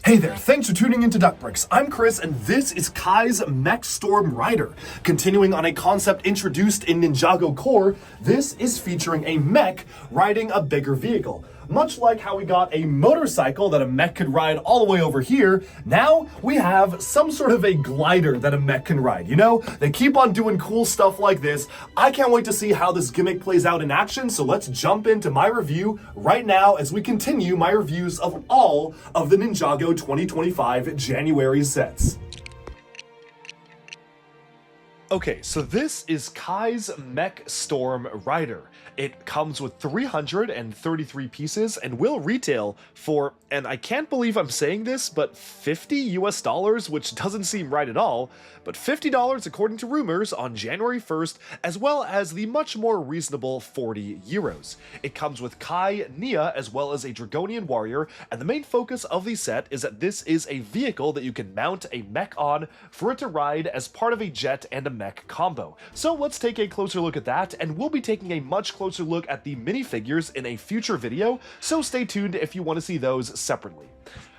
Hey there, thanks for tuning into Duckbricks. I'm Chris, and this is Kai's Mech Storm Rider. Continuing on a concept introduced in Ninjago Core, this is featuring a mech riding a bigger vehicle. Much like how we got a motorcycle that a mech could ride all the way over here, now we have some sort of a glider that a mech can ride. You know, they keep on doing cool stuff like this. I can't wait to see how this gimmick plays out in action, so let's jump into my review right now as we continue my reviews of all of the Ninjago 2025 January sets. Okay, so this is Kai's Mech Storm Rider. It comes with 333 pieces and will retail for, and I can't believe I'm saying this, but $50 US, which doesn't seem right at all, but $50 according to rumors on January 1st, as well as the much more reasonable 40 euros. It comes with Kai, Nia, as well as a Dragonian warrior, and the main focus of the set is that this is a vehicle that you can mount a mech on for it to ride as part of a jet and a mech combo. So let's take a closer look at that, and we'll be taking a much closer look at the minifigures in a future video, so stay tuned if you want to see those separately.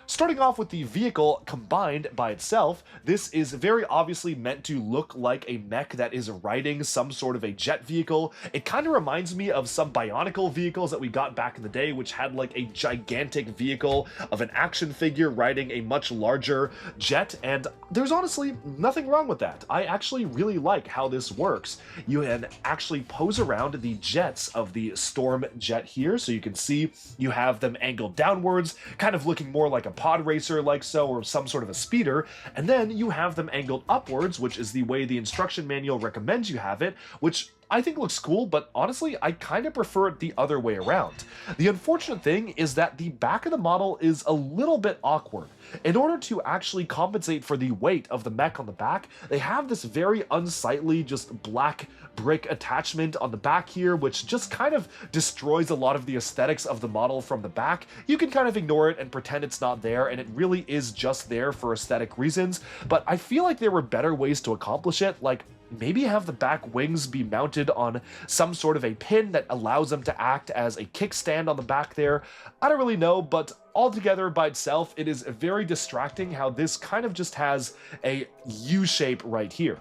Starting off with the vehicle combined by itself, this is very obviously meant to look like a mech that is riding some sort of a jet vehicle. It kind of reminds me of some Bionicle vehicles that we got back in the day, which had like a gigantic vehicle of an action figure riding a much larger jet, and there's honestly nothing wrong with that. I actually really like how this works. You can actually pose around the jets of the Storm jet here, so you can see you have them angled downwards, kind of looking more like a pod racer like so, or some sort of a speeder, and then you have them angled upwards, which is the way the instruction manual recommends you have it, which I think looks cool, but honestly, I kind of prefer it the other way around. The unfortunate thing is that the back of the model is a little bit awkward. In order to actually compensate for the weight of the mech on the back, they have this very unsightly, just black brick attachment on the back here, which just kind of destroys a lot of the aesthetics of the model from the back. You can kind of ignore it and pretend it's not there, and it really is just there for aesthetic reasons, but I feel like there were better ways to accomplish it, like maybe have the back wings be mounted on some sort of a pin that allows them to act as a kickstand on the back there. I don't really know, but altogether by itself, it is very distracting how this kind of just has a U shape right here.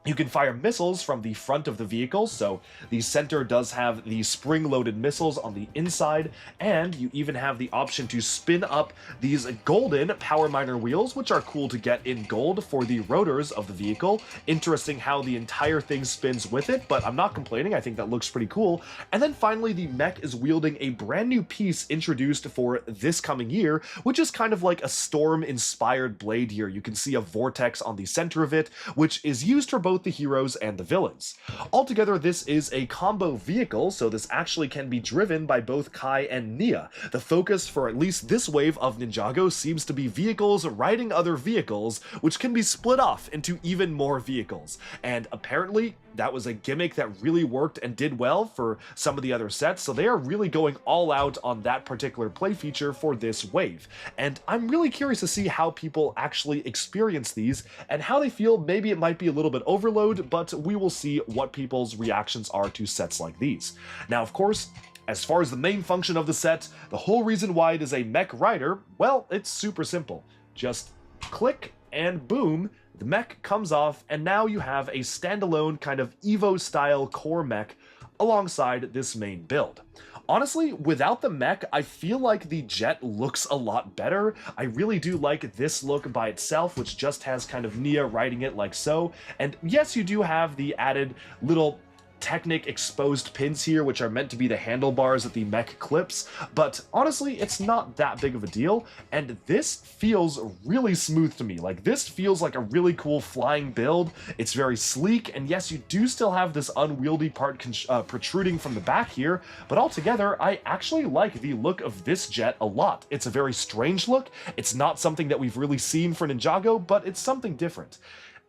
You can fire missiles from the front of the vehicle, so the center does have the spring-loaded missiles on the inside, and you even have the option to spin up these golden power miner wheels, which are cool to get in gold for the rotors of the vehicle. Interesting how the entire thing spins with it, but I'm not complaining. I think that looks pretty cool. And then finally, the mech is wielding a brand new piece introduced for this coming year, which is kind of like a storm-inspired blade here. You can see a vortex on the center of it, which is used for both the heroes and the villains. Altogether, this is a combo vehicle, so this actually can be driven by both Kai and Nia. The focus for at least this wave of Ninjago seems to be vehicles riding other vehicles, which can be split off into even more vehicles. And apparently, that was a gimmick that really worked and did well for some of the other sets, so they are really going all out on that particular play feature for this wave. And I'm really curious to see how people actually experience these and how they feel. Maybe it might be a little bit overload, but we will see what people's reactions are to sets like these. Now, of course, as far as the main function of the set, the whole reason why it is a mech rider, well, it's super simple. Just click and boom, the mech comes off, and now you have a standalone kind of Evo-style core mech alongside this main build. Honestly, without the mech, I feel like the jet looks a lot better. I really do like this look by itself, which just has kind of Nia riding it like so. And yes, you do have the added little Technic exposed pins here, which are meant to be the handlebars that the mech clips, but honestly, it's not that big of a deal, and this feels really smooth to me. Like, this feels like a really cool flying build. It's very sleek, and yes, you do still have this unwieldy part protruding from the back here, but altogether, I actually like the look of this jet a lot. It's a very strange look. It's not something that we've really seen for Ninjago, but it's something different.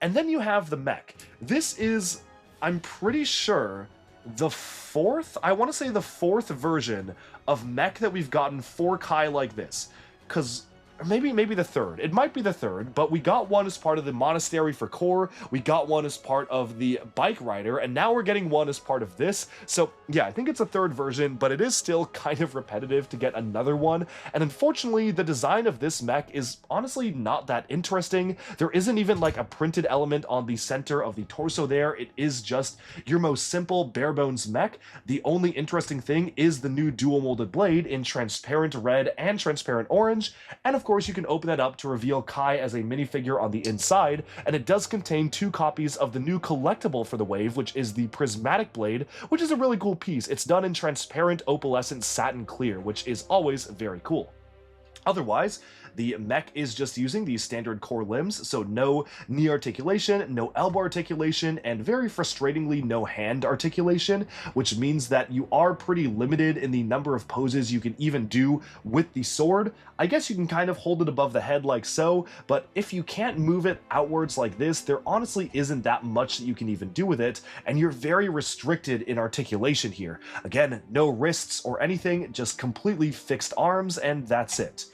And then you have the mech. This is, I'm pretty sure, the fourth version of mech that we've gotten for Kai like this. Because or maybe the third. It might be the third, but we got one as part of the monastery for core, we got one as part of the bike rider, and now we're getting one as part of this. So yeah, I think it's a third version, but it is still kind of repetitive to get another one. And unfortunately, the design of this mech is honestly not that interesting. There isn't even like a printed element on the center of the torso there. It is just your most simple bare bones mech. The only interesting thing is the new dual molded blade in transparent red and transparent orange, and of course you can open that up to reveal Kai as a minifigure on the inside, and it does contain 2 copies of the new collectible for the wave, which is the prismatic blade, which is a really cool piece. It's done in transparent opalescent satin clear, which is always very cool. Otherwise, the mech is just using these standard core limbs, so no knee articulation, no elbow articulation, and very frustratingly no hand articulation, which means that you are pretty limited in the number of poses you can even do with the sword. I guess you can kind of hold it above the head like so, but if you can't move it outwards like this, there honestly isn't that much that you can even do with it, and you're very restricted in articulation here. Again, no wrists or anything, just completely fixed arms, and that's it.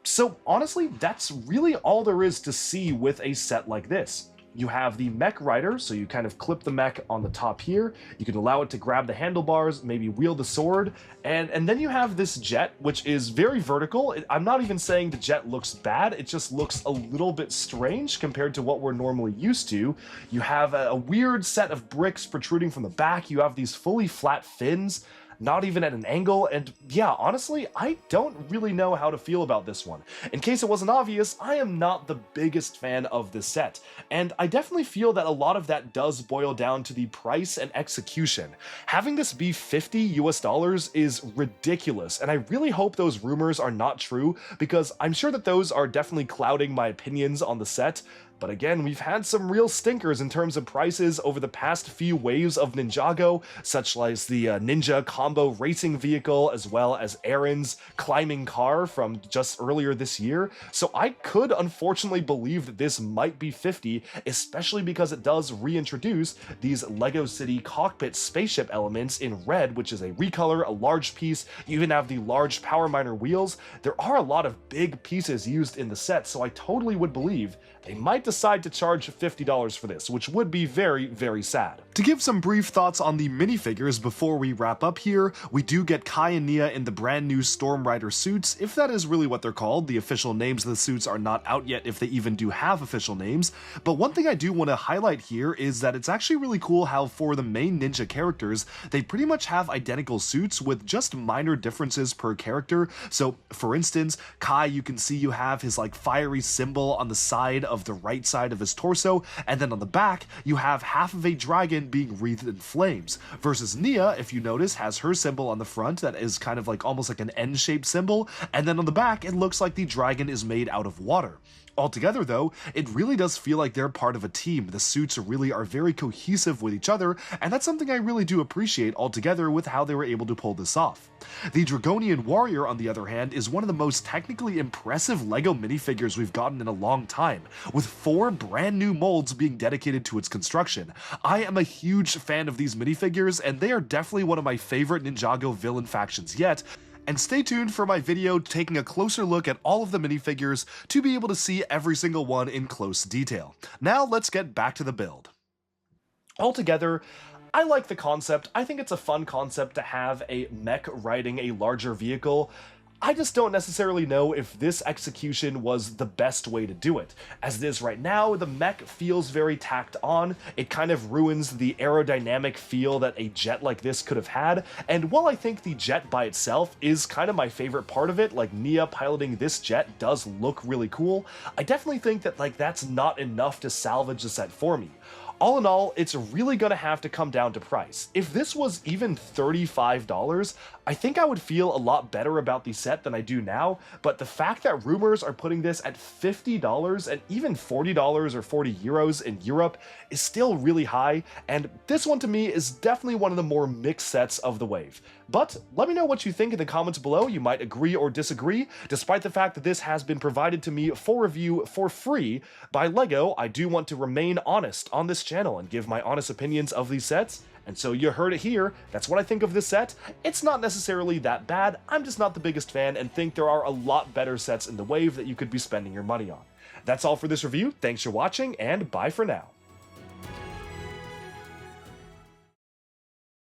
So honestly, that's really all there is to see with a set like this. You have the mech rider, so you kind of clip the mech on the top here, you can allow it to grab the handlebars, maybe wield the sword, and then you have this jet, which is very vertical. I'm not even saying the jet looks bad, it just looks a little bit strange compared to what we're normally used to. You have a weird set of bricks protruding from the back, you have these fully flat fins, not even at an angle, and yeah, honestly, I don't really know how to feel about this one. In case it wasn't obvious, I am not the biggest fan of this set, and I definitely feel that a lot of that does boil down to the price and execution. Having this be $50 US is ridiculous, and I really hope those rumors are not true, because I'm sure that those are definitely clouding my opinions on the set. But again, we've had some real stinkers in terms of prices over the past few waves of Ninjago, such as the Ninja combo racing vehicle, as well as Aaron's climbing car from just earlier this year. So I could unfortunately believe that this might be 50, especially because it does reintroduce these Lego City cockpit spaceship elements in red, which is a recolor, a large piece. You even have the large power miner wheels. There are a lot of big pieces used in the set, so I totally would believe they might decide to charge $50 for this, which would be very, very sad. To give some brief thoughts on the minifigures before we wrap up here, we do get Kai and Nia in the brand new Storm Rider suits, if that is really what they're called. The official names of the suits are not out yet if they even do have official names, but one thing I do want to highlight here is that it's actually really cool how for the main ninja characters, they pretty much have identical suits with just minor differences per character. So for instance, Kai, you can see you have his like fiery symbol on the side of the right side of his torso, and then on the back you have half of a dragon being wreathed in flames, versus Nia, if you notice, has her symbol on the front that is kind of like almost like an N-shaped symbol, and then on the back it looks like the dragon is made out of water. Altogether though, it really does feel like they're part of a team. The suits really are very cohesive with each other, and that's something I really do appreciate altogether with how they were able to pull this off. The Dragonian Warrior, on the other hand, is one of the most technically impressive LEGO minifigures we've gotten in a long time, with 4 brand new molds being dedicated to its construction. I am a huge fan of these minifigures, and they are definitely one of my favorite Ninjago villain factions yet. And stay tuned for my video taking a closer look at all of the minifigures to be able to see every single one in close detail. Now let's get back to the build. Altogether, I like the concept. I think it's a fun concept to have a mech riding a larger vehicle. I just don't necessarily know if this execution was the best way to do it. As it is right now, the mech feels very tacked on. It kind of ruins the aerodynamic feel that a jet like this could have had, and while I think the jet by itself is kind of my favorite part of it, like Nia piloting this jet does look really cool, I definitely think that that's not enough to salvage the set for me. All in all, it's really gonna have to come down to price. If this was even $35, I think I would feel a lot better about the set than I do now, but the fact that rumors are putting this at $50 and even $40 or 40 euros in Europe is still really high, and this one to me is definitely one of the more mixed sets of the wave. But let me know what you think in the comments below. You might agree or disagree. Despite the fact that this has been provided to me for review for free by LEGO, I do want to remain honest on this channel and give my honest opinions of these sets. And so you heard it here, that's what I think of this set. It's not necessarily that bad, I'm just not the biggest fan and think there are a lot better sets in the wave that you could be spending your money on. That's all for this review, thanks for watching, and bye for now.